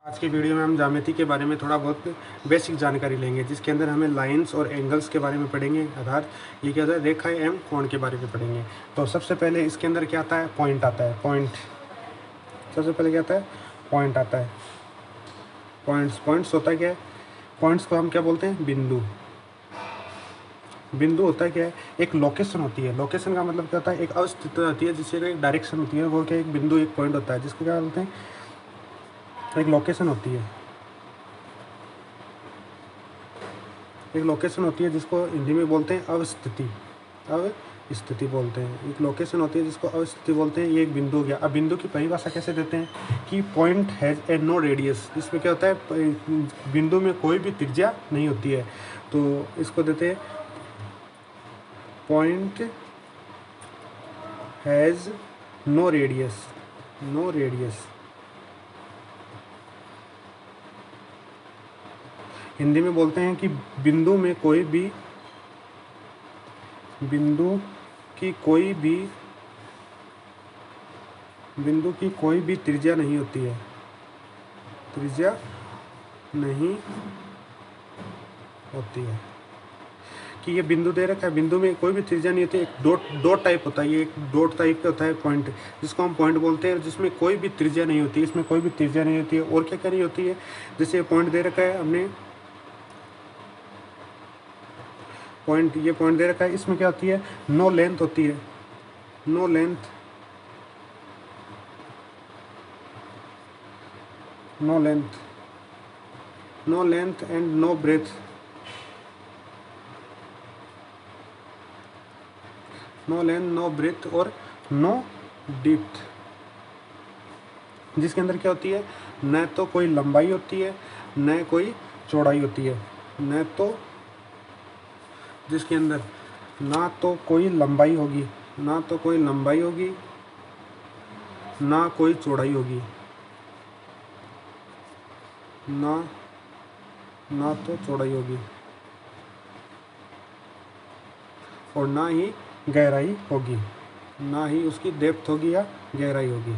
आज की वीडियो में हम ज्यामिति के बारे में थोड़ा बहुत बेसिक जानकारी लेंगे, जिसके अंदर हमें लाइंस और एंगल्स के बारे में पढ़ेंगे। अर्थात ये क्या होता है, रेखाएं एवं कोण के बारे में पढ़ेंगे। तो सबसे पहले इसके अंदर क्या आता है, पॉइंट आता है। पॉइंट सबसे पहले क्या आता है, पॉइंट आता है। पॉइंट्स होता है क्या है, पॉइंट्स को हम क्या बोलते हैं, बिंदु। बिंदु होता है क्या है, एक लोकेशन होती है। लोकेशन का मतलब क्या होता है, एक अवस्थिति होती है, जिससे एक डायरेक्शन होती है। वो क्या, एक बिंदु एक पॉइंट होता है, जिसको क्या बोलते हैं, एक लोकेशन होती है। एक लोकेशन होती है जिसको हिंदी में बोलते हैं अवस्थिति। अवस्थिति बोलते हैं। एक लोकेशन होती है जिसको अवस्थिति बोलते हैं। ये एक बिंदु हो गया। अब बिंदु की परिभाषा कैसे देते हैं कि point has a no radius. इसमें क्या होता है, बिंदु में कोई भी त्रिज्या नहीं होती है, तो इसको देते हैं point has no radius. No radius Hindi में बोलते हैं कि बिंदु में कोई भी, बिंदु की कोई भी त्रिज्या नहीं होती है। त्रिज्या नहीं होती है कि ये बिंदु दे रखा है, बिंदु में कोई भी त्रिज्या नहीं होती। एक डॉट टाइप होता है, ये एक डॉट टाइप का होता है पॉइंट, जिसको हम पॉइंट बोलते हैं, जिसमें कोई भी त्रिज्या नहीं होती। इसमें कोई भी त्रिज्या नहीं होती है। और क्या क्या नहीं होती है, जैसे पॉइंट दे रखा है हमने, पॉइंट, ये पॉइंट दे रखा है, इसमें क्या होती है, नो लेंथ होती है। No length, no length, no length and no breadth. No length, no breadth और नो डेप्थ, जिसके अंदर क्या होती है, न तो कोई लंबाई होती है न कोई चौड़ाई होती है। न तो, जिसके अंदर ना तो कोई लंबाई होगी, ना तो कोई लंबाई होगी, ना कोई चौड़ाई होगी, ना तो चौड़ाई होगी, और ना ही गहराई होगी, ना ही उसकी डेप्थ होगी या गहराई होगी।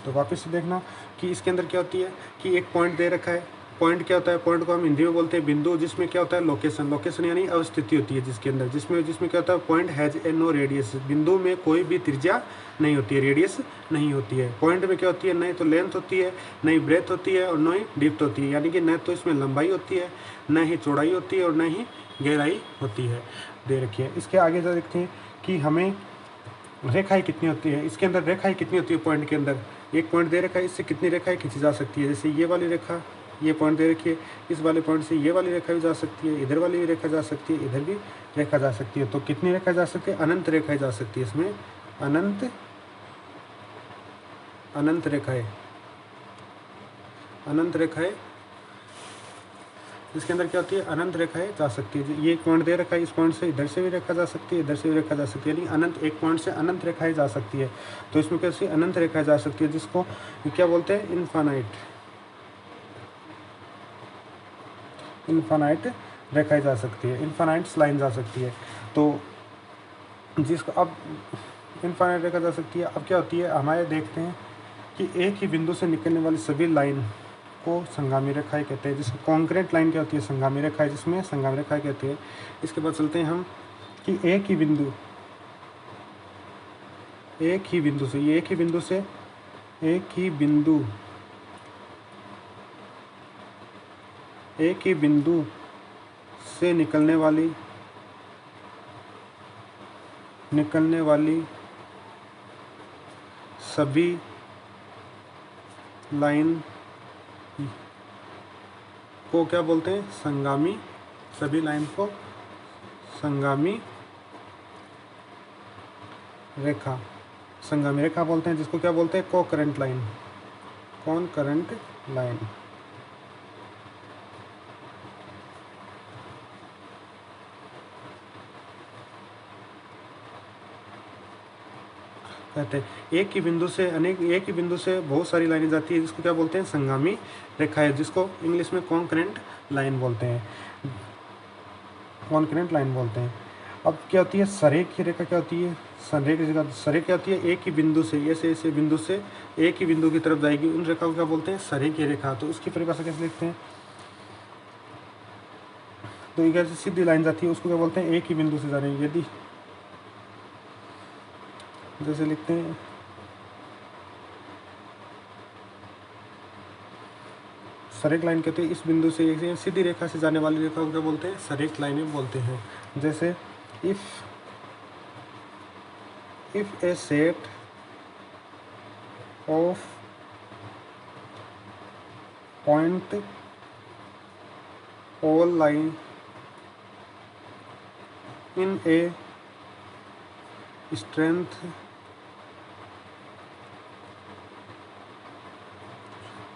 तो वापस से देखना कि इसके अंदर क्या होती है कि एक पॉइंट दे रखा है। पॉइंट क्या होता है, पॉइंट को हम हिंदी में बोलते हैं बिंदु, जिसमें क्या होता है, लोकेशन। लोकेशन यानी अवस्थिति होती है, जिसके अंदर जिसमें क्या होता है, point has a no radius. बिंदु में कोई भी त्रिज्या नहीं होती है, रेडियस नहीं होती है। पॉइंट में क्या होती है, नहीं तो लेंथ होती है, न ही ब्रेथ होती है, और न ही डेप्थ होती है। यानी कि न तो इसमें लंबाई होती है, न ही चौड़ाई होती है, और न ही गहराई होती है। दे रखी है। इसके आगे जो देखते हैं कि हमें रेखाएं कितनी होती है। इसके अंदर रेखाएं कितनी होती है, पॉइंट के अंदर एक पॉइंट दे रखा है, इससे कितनी रेखाएं खींची जा सकती है। जैसे ये वाली रेखा, ये पॉइंट दे रखी है, इस वाले पॉइंट से ये वाली रेखा भी जा सकती है, इधर वाली भी रेखा जा सकती है, इधर भी रेखा जा सकती है। तो कितनी रेखा जा सकती है, अनंत रेखाएं जा सकती है। इसमें अनंत रेखाएं, अनंत रेखाएं, इसके अंदर क्या होती है, अनंत रेखाएं जा सकती है। ये एक पॉइंट दे रखा है, इस पॉइंट से इधर से भी रेखा जा सकती है, इधर से भी रेखा जा सकती है, यानी अनंत, एक पॉइंट से अनंत रेखाएं जा सकती है। तो इसमें कैसी अनंत रेखाएं जा सकती है, जिसको क्या बोलते हैं, इनफाइनाइट रेखाएं जा सकती है, इनफाइनाइट लाइन जा सकती है। तो जिसको अब इनफाइनाइट रेखा जा सकती है। अब क्या होती है, हमारे देखते हैं कि एक ही बिंदु से निकलने वाली सभी लाइन को संगामी रेखाएं कहते हैं। जिसको कॉन्क्रीट लाइन क्या होती है, संगामी रेखाएं, जिसमें संगामी रेखाएं कहते हैं। इसके बाद चलते हैं हम कि एक ही बिंदु से, ये एक ही बिंदु से निकलने वाली सभी लाइन को क्या बोलते हैं, संगामी। सभी लाइन को संगामी रेखा बोलते हैं, जिसको क्या बोलते हैं, कोकरेंट लाइन। कहते हैं। एक ही बिंदु से बहुत सारी लाइनें जाती है, जिसको क्या बोलते हैं, संगामी रेखा है, जिसको इंग्लिश में कॉन्करेंट लाइन बोलते हैं। अब क्या होती है सरेख की रेखा, क्या होती है संरेख रेखा। सरेख क्या होती है एक ही बिंदु से, ऐसे बिंदु से एक ही बिंदु की तरफ जाएगी, उन रेखा को क्या बोलते हैं सरेख की रेखा। तो उसकी परिभाषा कैसे लिखते हैं, तो इधर से सीधी लाइन जाती है उसको क्या बोलते हैं एक ही बिंदु से जा रही है। यदि जैसे लिखते हैं सरेख लाइन कहते हैं इस बिंदु से एक सीधी रेखा से जाने वाली रेखा को क्या बोलते हैं सरेख लाइनें बोलते हैं। जैसे if a set of point all line in a straight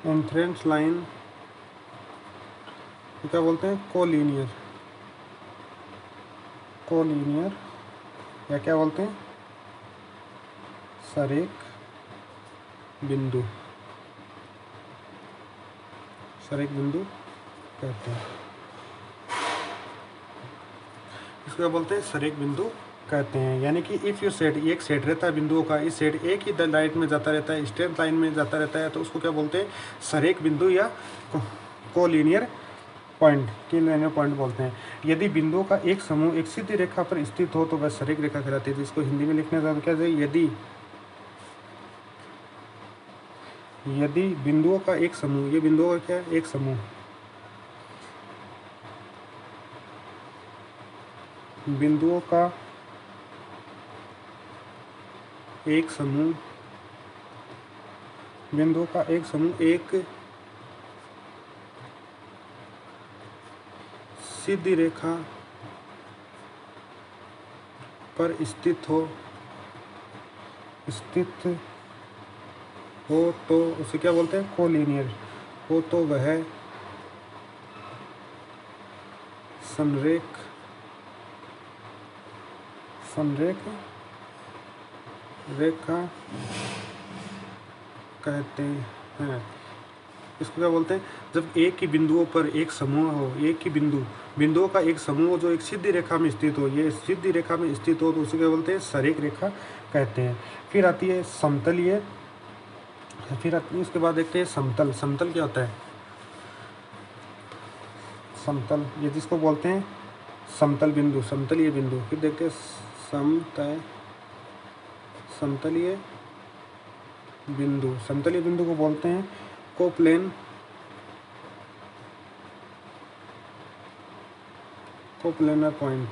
entrance line क्या बोलते हैं कोलिनियर या क्या बोलते हैं सरेख बिंदु कहते हैं। इसको क्या बोलते हैं सरेख बिंदु कहते हैं। यानी कि इफ़ यू सेट, एक सेट रहता है बिंदुओं का, इस सेट एक ही लाइन में जाता रहता है, स्ट्रेट लाइन में जाता रहता है, तो उसको क्या बोलते हैं सरेख बिंदु या कोलिनियर पॉइंट की लाइनर पॉइंट बोलते हैं। यदि बिंदुओं का एक समूह एक सीधी रेखा पर स्थित हो तो वह सरेख रेखा कहलाती है। जिसको हिंदी में लिखने का क्या है, यदि बिंदुओं का एक समूह, ये बिंदुओं का क्या है एक समूह, बिंदुओं का एक समूह एक सीधी रेखा पर स्थित हो तो उसे क्या बोलते हैं कोलिनियर हो तो वह संरेख रेखा कहते हैं। इसको क्या बोलते हैं जब एक ही बिंदुओं पर एक समूह हो, एक ही बिंदुओं का एक समूह जो एक सीधी रेखा में स्थित हो, ये सीधी रेखा में स्थित हो तो उसे क्या बोलते हैं सरेख रेखा कहते हैं। फिर आती है समतलीय, उसके बाद देखते हैं समतल क्या होता है समतल, ये जिसको बोलते हैं समतलीय बिंदु। फिर देखते हैं समतलीय बिंदु को बोलते हैं कोप्लेनर पॉइंट।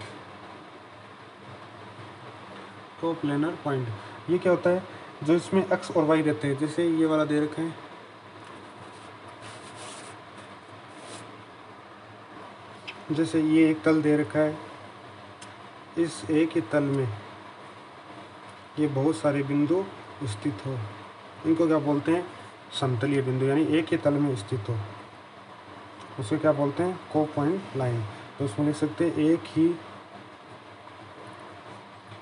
ये क्या होता है जो इसमें एक्स और वाई रहते हैं। जैसे ये वाला दे रखा है, जैसे ये एक तल दे रखा है, इस एक ही तल में ये बहुत सारे बिंदु स्थित हो, इनको क्या बोलते हैं समतलीय बिंदु, यानी एक ही तल में स्थित हो, उसे क्या बोलते हैं को पॉइंट लाइन। तो उसमें लिख सकते हैं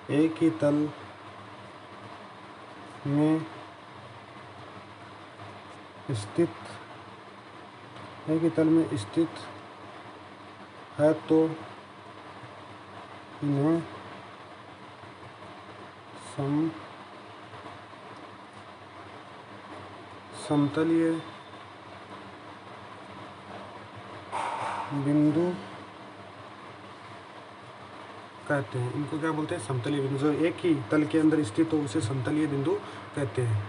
एक ही तल में स्थित है तो इन्हें समतलीय बिंदु कहते हैं। इनको क्या बोलते हैं समतलीय बिंदु। जो एक ही तल के अंदर स्थित हो उसे समतलीय बिंदु कहते हैं।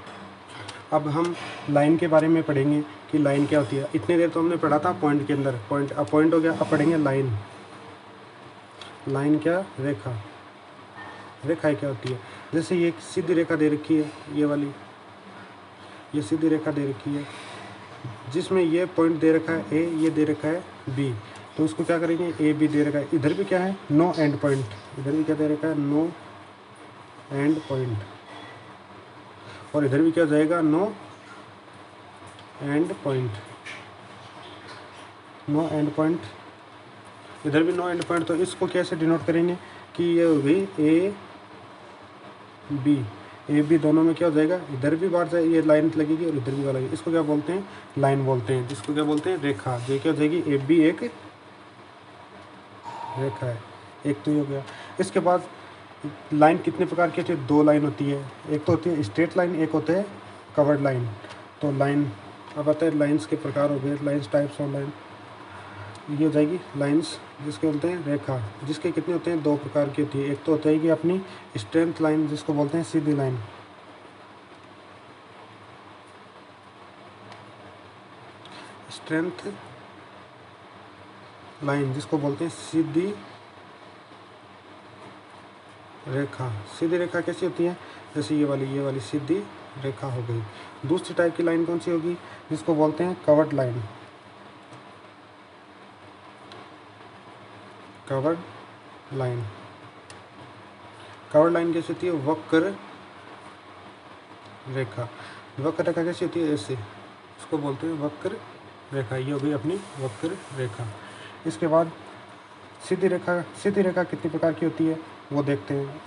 अब हम लाइन के बारे में पढ़ेंगे कि लाइन क्या होती है। इतने देर तो हमने पढ़ा था पॉइंट के अंदर, अब पॉइंट हो गया, अब पढ़ेंगे लाइन क्या रेखाएं क्या होती है। जैसे ये सीधी रेखा दे रखी है, ये वाली ये सीधी रेखा दे रखी है जिसमें ये पॉइंट दे रखा है ए, ये दे रखा है बी, तो उसको क्या करेंगे ए बी दे रखा है, इधर भी क्या है नो एंड पॉइंट, इधर भी क्या दे रखा है नो एंड पॉइंट, और इधर भी क्या जाएगा नो एंड पॉइंट, इधर भी नो एंड पॉइंट। तो इसको कैसे डिनोट करेंगे कि ये हो गई ए बी दोनों में क्या हो जाएगा, इधर भी बाहर जाए ये लाइन लगेगी और इधर भी लगेगी, इसको क्या बोलते हैं लाइन बोलते हैं, जिसको क्या बोलते हैं रेखा। ये क्या हो जाएगी ए बी एक रेखा है, एक तो ये हो गया। इसके बाद लाइन कितने प्रकार की होती है? 2 लाइन होती है, एक तो होती है स्ट्रेट लाइन, एक होते है कवर्ड लाइन। तो लाइन अब आता है लाइंस के प्रकार हो गए, लाइंस टाइप्स ऑफ लाइन। ये हो जाएगी लाइंस जिसके बोलते हैं रेखा, जिसके कितने होते हैं? 2 प्रकार की होती है। एक तो होता है कि अपनी स्ट्रेंथ लाइन जिसको बोलते हैं सीधी लाइन, स्ट्रेंथ लाइन जिसको बोलते हैं सीधी रेखा। सीधी रेखा कैसी होती है? जैसे ये वाली सीधी रेखा हो गई। दूसरी टाइप की लाइन कौन सी होगी? जिसको बोलते हैं covered line. Covered line, covered line कैसी होती है? वक्र रेखा। वक्र रेखा कैसी होती है? ऐसे, इसको बोलते हैं वक्र रेखा। ये हो गई अपनी वक्र रेखा। इसके बाद सीधी रेखा। सीधी रेखा कितनी प्रकार की होती है वो देखते हैं।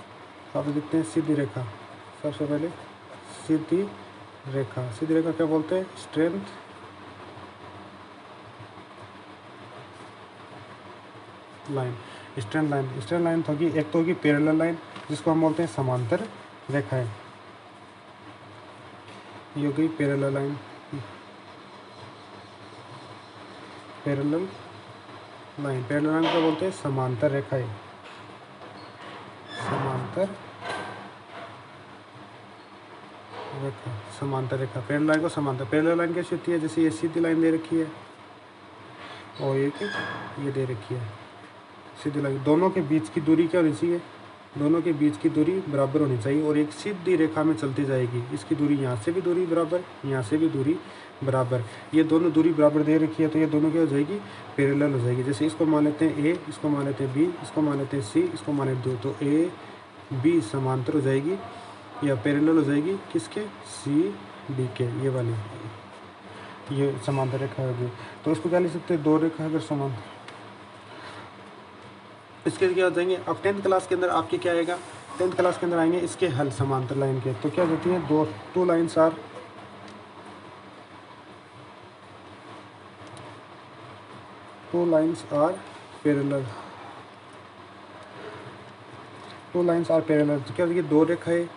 आप देखते हैं सीधी रेखा। सबसे पहले सीधी रेखा। सीधी रेखा क्या बोलते हैं? Strength line, strength line. Strength line तो होगी, एक तो होगी पैरेलल लाइन जिसको हम बोलते हैं समांतर रेखाएं। ये हो गई parallel line, parallel line. Parallel line को बोलते हैं समांतर रेखाएं, समांतर रेखा, समांतर रेखा। पैरेलल लाइन को समांतर। पैरेलल लाइन कैसी होती है? जैसे ये सीधी लाइन दे रखी है और ये दे रखी है सीधी लाइन। दोनों के बीच की दूरी क्या होनी चाहिए? दोनों के बीच की दूरी बराबर होनी चाहिए और एक सीधी रेखा में चलती जाएगी। इसकी दूरी यहाँ से भी दूरी बराबर, यहाँ से भी दूरी बराबर। ये दोनों दूरी बराबर दे रखी है तो ये दोनों क्या हो जाएगी? पैरेलल हो जाएगी। जैसे इसको मान लेते हैं ए, इसको मान लेते हैं बी, इसको मान लेते हैं सी, इसको मान लेते हैं 2, तो ए बी समांतर हो जाएगी या पैरेलल हो जाएगी किसके? सी डी के। ये वाली, ये समांतर रेखा होगी। तो इसको क्या लिख सकते हैं? 2 रेखा अगर समांतर। इसके क्या हो जाएंगे? अब 10th क्लास के अंदर आपके क्या आएगा? 10th क्लास के अंदर आएंगे इसके हल समांतर लाइन के। तो क्या होती है? 2 lines are parallel. 2 lines are parallel. तो क्या होगी? 2 रेखाएं,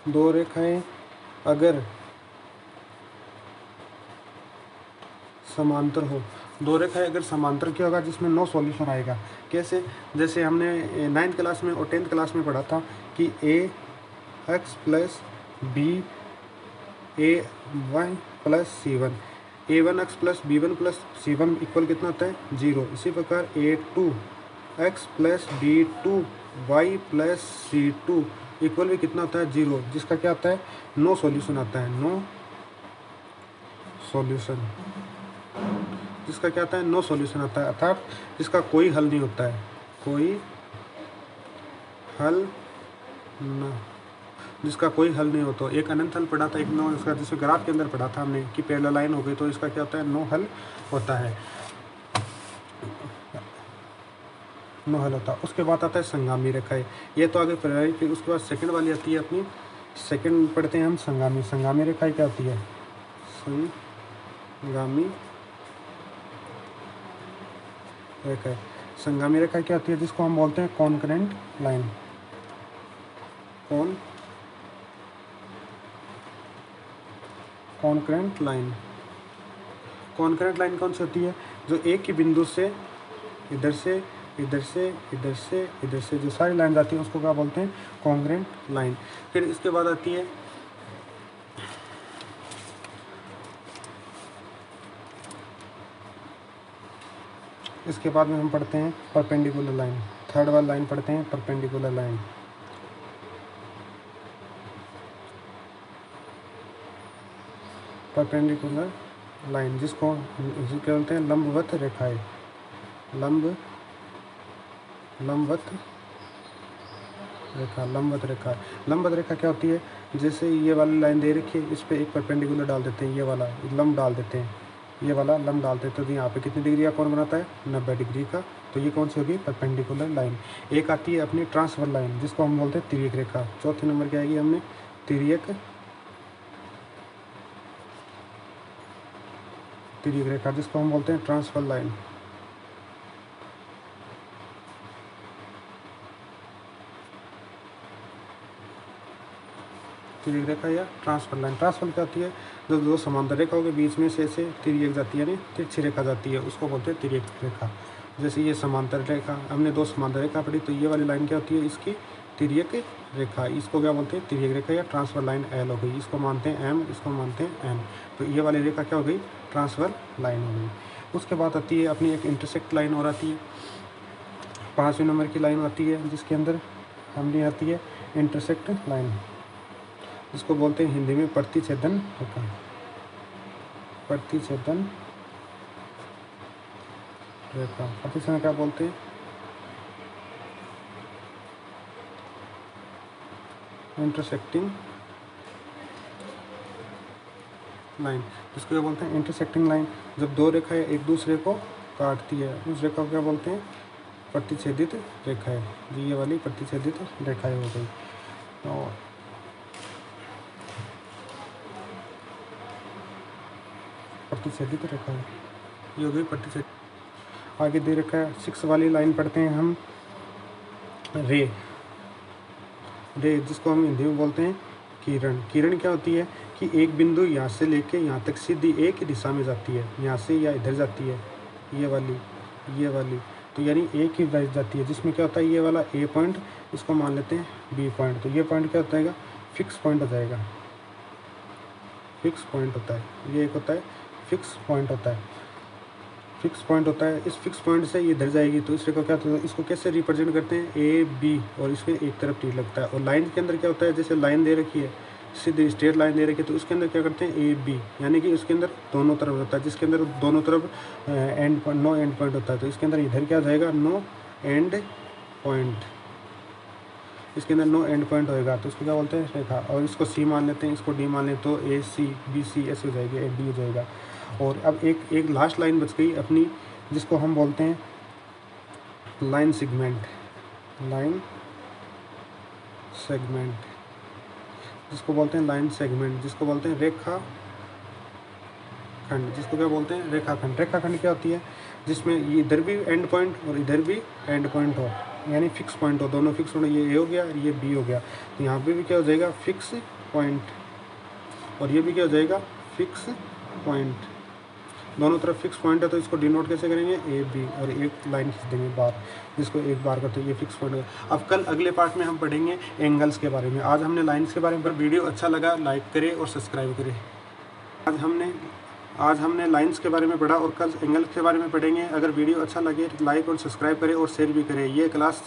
2 रेखाएं अगर समांतर हो। 2 रेखाएं अगर समांतर क्या होगा? जिसमें नो सॉल्यूशन आएगा। कैसे? जैसे हमने 9th क्लास में और 10th क्लास में पढ़ा था कि a x plus b a y plus c one, a one x plus b one plus c one equal कितना होता है? 0। इसी प्रकार a two x plus b two y plus c two equal भी कितना होता है? 0। जिसका क्या आता है? नो सॉल्यूशन आता है। नो सॉल्यूशन, जिसका क्या आता है? नो सॉल्यूशन आता है, अर्थात जिसका कोई हल नहीं होता है, कोई हल न, जिसका कोई हल नहीं होता। एक अनंत हल पढ़ा था, एक नो, इसका जिसमें ग्राफ के अंदर पढ़ा था हमने कि पैरेलल लाइन हो गई तो इसका क्या होता है? नो हल होता है, नो हल होता है। उसके बाद आता है संगामी रेखाएं। ये तो आगे पढ़ाई। फिर उसके बाद सेकंड वाली आती है अपनी, सेकंड पढ़ते हैं हम संगामी। संगामी रेखाएं क्या होती है? संगामी रेखा। संगामी रेखा क्या होती है? जिसको हम बोलते हैं concurrent line. Concurrent line. Concurrent line कौन सी होती है? जो एक ही बिंदु से इधर से इधर से इधर से इधर से जो सारी लाइन आती है उसको क्या बोलते हैं? Concurrent line. फिर इसके बाद आती है इसके बाद में हम पढ़ते हैं परपेंडिकुलर लाइन। थर्ड वाला लाइन पढ़ते हैं परपेंडिकुलर लाइन। परपेंडिकुलर लाइन जिसको बोलते हैं लंबवत रेखाएं। लंबवत रेखा। लंबवत रेखा। लंबवत रेखा क्या होती है? जैसे ये वाली लाइन दे रखी है, इस पर एक परपेंडिकुलर डाल देते हैं, ये वाला लंब डाल देते हैं, ये वाला लंब डालते हैं, तो यहाँ पे कितनी डिग्री का कोण बनाता है? 90 डिग्री का। तो ये कौन सी होगी? Perpendicular line. एक आती है अपनी ट्रांसफर लाइन जिसको हम बोलते हैं तिर्यक रेखा। चौथे नंबर की आएगी हमने तिर्यक रेखा जिसको हम बोलते हैं ट्रांसफर लाइन। तिर्यक रेखा या ट्रांसफर लाइन। ट्रांसफर क्या होती है, जो दो समांतर रेखाओं के बीच में से ऐसे तिर्यक जाती है, यानी तिरछी रेखा जाती है, उसको बोलते हैं तिर्यक रेखा। जैसे ये समांतर रेखा, हमने दो समांतर रेखा पढ़ी, तो ये वाली लाइन क्या होती है, इसकी तिर्यक रेखा, इसको क्या बोलते हैं, तिर्यक रेखा या ट्रांसफर लाइन एल हो गई। इसको मानते हैं एम, इसको मानते हैं एन। तो ये वाली रेखा क्या हो गई, ट्रांसफर लाइन हो गई। उसके बाद आती है अपनी एक इंटरसेक्ट लाइन और आती है, 5वें नंबर की लाइन आती है, जिसके अंदर हमने आती है इंटरसेक्ट लाइन, इसको बोलते हैं हिंदी में प्रतिच्छेदन रेखा। प्रतिच्छेदन रेखा, प्रतिच्छेदन क्या बोलते हैं, इंटरसेक्टिंग लाइन, इसको क्या बोलते हैं, इंटरसेक्टिंग लाइन। जब दो रेखाएं एक दूसरे को काटती है, उस रेखा को क्या बोलते हैं, प्रतिच्छेदित रेखा है। जी ये वाली प्रतिच्छेदित रेखाएं हो गई। और प्रतिच्छेदित रेखा है, ये हो गई प्रतिच्छेदित। आगे दे रखा है 6 वाली लाइन पढ़ते हैं हम, रे। रे जिसको हम हिंदी में बोलते हैं किरण। किरण क्या होती है कि एक बिंदु यहाँ से लेके यहाँ तक सीधी एक ही दिशा में जाती है, यहाँ से या इधर जाती है, ये वाली, तो यानी एक ही राइज जाती है, जिसमें क्या होता है, ये वाला ए पॉइंट, इसको मान लेते हैं बी पॉइंट। तो ये पॉइंट क्या होता है, फिक्स पॉइंट हो जाएगा, फिक्स पॉइंट होता है। ये एक होता है फिक्स पॉइंट होता है, फिक्स पॉइंट होता है। इस फिक्स पॉइंट से ये इधर जाएगी, तो इस रेखा क्या होता है, इसको कैसे रिप्रेजेंट करते हैं, ए बी, और इसमें एक तरफ टी लगता है। और लाइन के अंदर क्या होता है, जैसे लाइन दे रखी है, सीधी स्ट्रेट लाइन दे रखी है, तो उसके अंदर क्या करते हैं, ए बी, यानी कि उसके अंदर दोनों तरफ होता है, जिसके अंदर दोनों तरफ नो एंड पॉइंट होता है। तो इसके अंदर इधर क्या हो जाएगा, नो एंड पॉइंट, इसके अंदर नो एंड पॉइंट होएगा, तो इसको क्या बोलते हैं, रेखा। और इसको सी मान लेते हैं, इसको डी मान लें, तो ए सी बी सी ऐसे हो जाएगी, ए डी हो जाएगा। और अब एक लास्ट लाइन बच गई अपनी, जिसको हम बोलते हैं लाइन सेगमेंट, लाइन सेगमेंट, जिसको बोलते हैं लाइन सेगमेंट, जिसको बोलते हैं रेखा खंड, जिसको क्या बोलते हैं, रेखाखंड। रेखाखंड क्या होती है, जिसमें ये इधर भी एंड पॉइंट और इधर भी एंड पॉइंट हो, यानी फिक्स पॉइंट हो, दोनों फिक्स होना, ये ए हो गया, ये बी हो गया। तो यहाँ पे भी क्या हो जाएगा, फिक्स पॉइंट, और ये भी क्या हो जाएगा, फिक्स पॉइंट, दोनों तरफ फिक्स पॉइंट है। तो इसको डिनोट कैसे करेंगे, ए बी, और एक लाइन खींच देंगे बार, जिसको एक बार करते हैं, ये फिक्स पॉइंट है। अब कल अगले पार्ट में हम पढ़ेंगे एंगल्स के बारे में। आज हमने लाइन्स के बारे में, पर वीडियो अच्छा लगा लाइक करें और सब्सक्राइब करें। आज हमने लाइन्स के बारे में पढ़ा, और कल एंगल्स के बारे में पढ़ेंगे। अगर वीडियो अच्छा लगे तो लाइक और सब्सक्राइब करें और शेयर भी करें। ये क्लास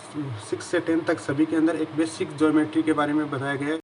6 से 10 तक सभी के अंदर एक बेसिक ज्योमेट्री के बारे में बताया गया है।